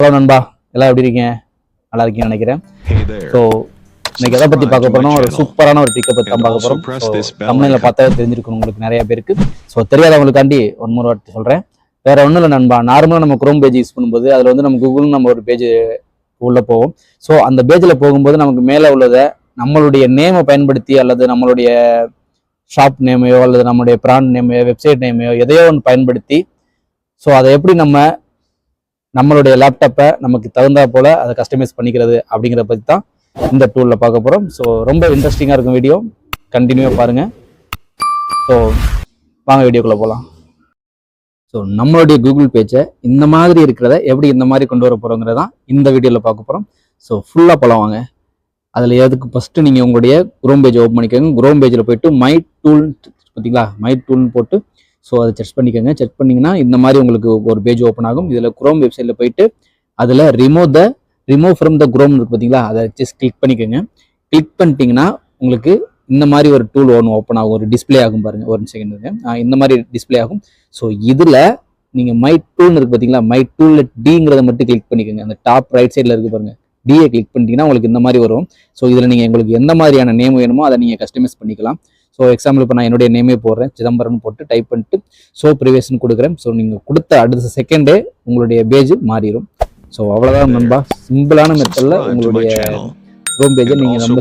Hello நண்பா, எல்லாம் எப்படி இருக்கீங்க? நல்லா இருக்கீங்கன்னு நினைக்கிறேன். ஸோ இன்னைக்கு எதை பற்றி பார்க்க போறோம்னா ஒரு சூப்பரான ஒரு ட்ரிக்கை பற்றி தான் பார்க்க போகிறோம். ஸோ தமிழில் பார்த்தாவே தெரிஞ்சிருக்கும் உங்களுக்கு நிறைய பேருக்கு. ஸோ தெரியாதவங்களுக்காண்டி ஒன் மோர் வாட்டி சொல்கிறேன். வேற ஒன்றும் இல்லை நண்பா, நார்மலாக நம்ம குரோம் பேஜ் யூஸ் பண்ணும்போது அதில் வந்து நம்ம கூகுள் நம்ம ஒரு பேஜ் உள்ளே போவோம். ஸோ அந்த பேஜில் போகும்போது நமக்கு மேலே உள்ளதை நம்மளுடைய நேமை பயன்படுத்தி அல்லது நம்மளுடைய ஷாப் நேமையோ அல்லது நம்மளுடைய பிராண்ட் நேமையோ வெப்சைட் நேமையோ எதையோ ஒன்று பயன்படுத்தி ஸோ அதை எப்படி நம்மளுடைய லேப்டாப்பை நமக்கு தகுந்தா போல அதை கஸ்டமைஸ் பண்ணிக்கிறது அப்படிங்கிறத பற்றி தான் இந்த டூலில் பார்க்க போகிறோம். ஸோ ரொம்ப இன்ட்ரெஸ்டிங்காக இருக்கும் வீடியோ, கண்டினியூவாக பாருங்கள். ஸோ வாங்க வீடியோக்குள்ளே போகலாம். ஸோ நம்மளுடைய கூகுள் பேஜை இந்த மாதிரி இருக்கிறத எப்படி இந்த மாதிரி கொண்டு வர போகிறோங்கிறதான் இந்த வீடியோவில் பார்க்க போகிறோம். ஸோ ஃபுல்லாக போகலாம் வாங்க. அதில் எதுக்கு ஃபஸ்ட்டு நீங்கள் உங்களுடைய குரோம் பேஜை ஓப்பன் பண்ணிக்கோங்க. குரோம் பேஜில் போய்ட்டு மை டூல் பார்த்தீங்களா, மை டூல்னு போட்டு ஸோ அதை செக் பண்ணிக்கோங்க. செக் பண்ணிங்கன்னா இந்த மாதிரி உங்களுக்கு ஒரு பேஜ் ஓப்பன் ஆகும். இதில் குரோம் வெப்சைட்டில் போயிட்டு அதில் ரிமூவ் ஃப்ரம் த குரோம் இருக்குது பார்த்தீங்களா, அதை ஜஸ்ட் கிளிக் பண்ணிக்கோங்க. கிளிக் பண்ணிட்டீங்கன்னா உங்களுக்கு இந்த மாதிரி ஒரு டூல் ஒன்று ஓப்பன் ஆகும், ஒரு டிஸ்பிளே ஆகும் பாருங்கள். ஒரு செகண்ட் இந்த மாதிரி டிஸ்பிளே ஆகும். ஸோ இதில் நீங்கள் மை டூல்னு இருக்குது பார்த்தீங்களா, மை டூலில் டிங்கிறத மட்டும் கிளிக் பண்ணிக்கோங்க. அந்த டாப் ரைட் சைடில் இருக்குது பாருங்கள், டியை கிளிக் பண்ணிட்டீங்கன்னா உங்களுக்கு இந்த மாதிரி வரும். ஸோ இதில் நீங்கள் உங்களுக்கு எந்த மாதிரியான நேம் வேணுமோ அதை நீங்கள் கஸ்டமைஸ் பண்ணிக்கலாம். ஸோ எக்ஸாம்பிள் இப்போ நான் என்னுடைய நேமே போடுறேன், சிதம்பரம்னு போட்டு டைப் பண்ணிட்டு ஸோ ப்ரிவியஸ்ன்னு கொடுக்குறேன். ஸோ நீங்கள் கொடுத்த அடுத்த செகண்டே உங்களுடைய பேஜ் மாறிடும். ஸோ அவ்வளோதான் நண்பா, சிம்பிளான மெத்தடில் உங்களுடைய ஹோம் பேஜை நீங்கள் நம்ம